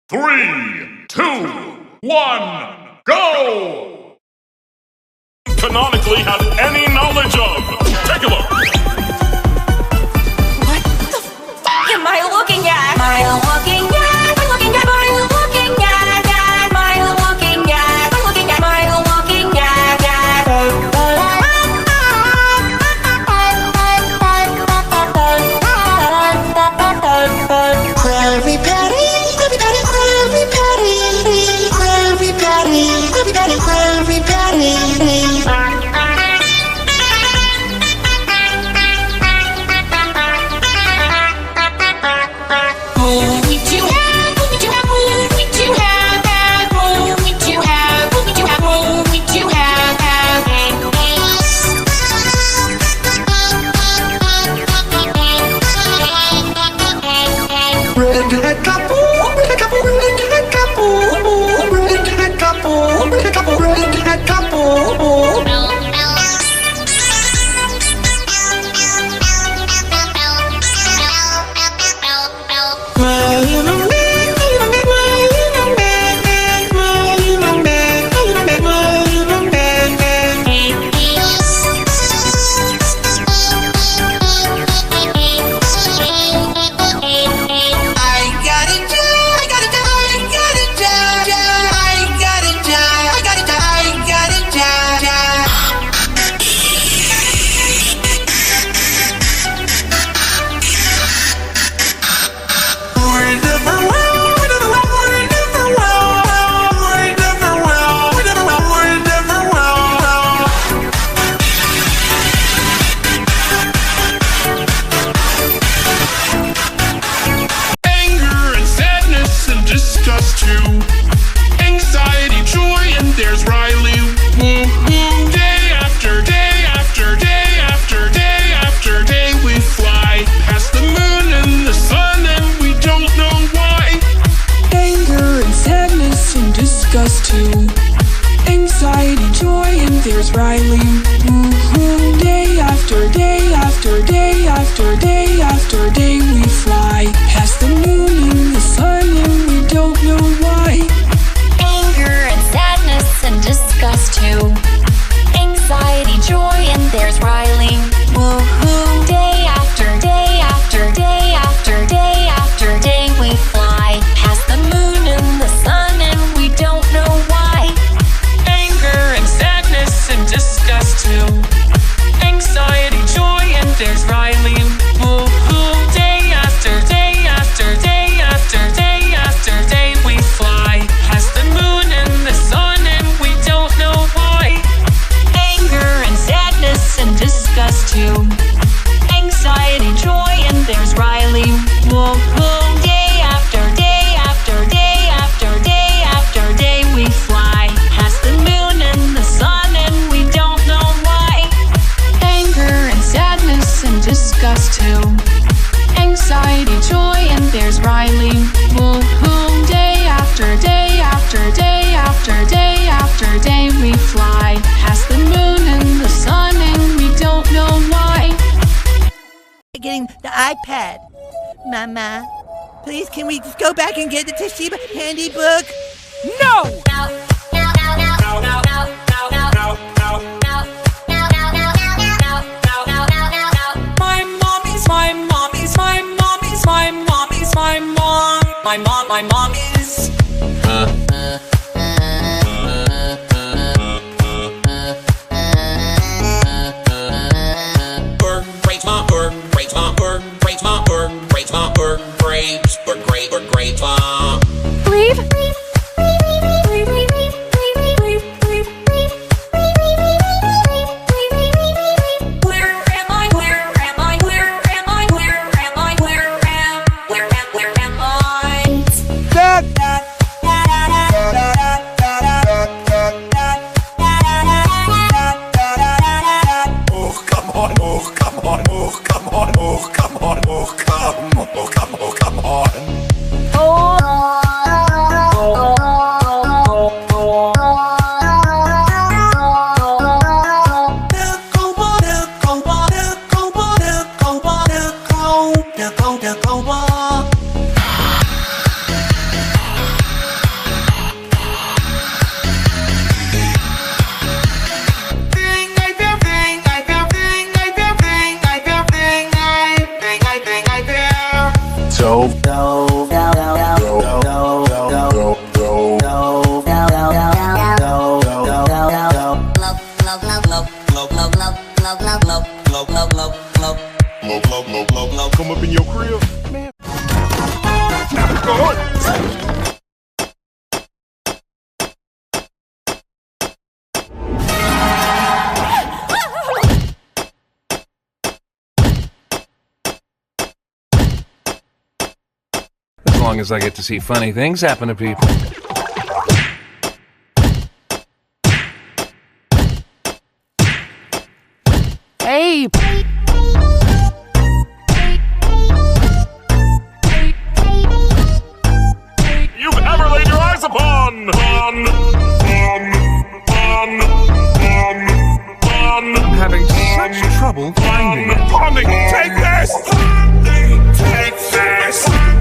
3, 2, 1, go! Canonically have any knowledge of. Take a look. What the fuck am I looking at? Am I looking at? I'm looking at. Am I looking at? Am I looking at? I'm looking at. Am I looking at? Krabby Patty, Krabby Patty, Krabby Patty, Krabby Patty, Krabby Patty, Krabby Patty. Disgust you, anxiety, joy, and there's Riley. Woo-hoo. Day after day after day after day after day we fly past the moon and the sun and we don't know why. Anger and sadness and disgust too. Anxiety, joy, and there's Riley. Woo-hoo. Day after day after day after day after day we fly past the moon and the sun and we don't know why. Anger and sadness and disgust too. Anxiety, joy, and there's Riley. Woohoo! Day after day after day after day after day we fly past the moon and the sun and we don't know why. Anger and sadness and disgust too. Anxiety, joy, and there's Riley. Woohoo! Day after day after day after day after day we fly past the moon and the sun and we don't know why. Anger and sadness and disgust too. Anxiety, joy, and there's Riley. Woohoo! Day after day after day after day after day we fly past the moon and the sun and we don't know why. Anger and sadness and disgust too. Anxiety, joy, and there's Riley. Woohoo! Day after day after day after day after day we fly past the moon and the sun and we don't know why. Getting the iPad. Mama, please can we just go back and get the Toshiba handy book? No! My mom is great mom, great mom, great mom, great mom, great mom. Leave. Come on. long as I get to see funny things happen to people. Hey! You've ever laid your eyes upon! I'm having such trouble finding it. Take this! Take this!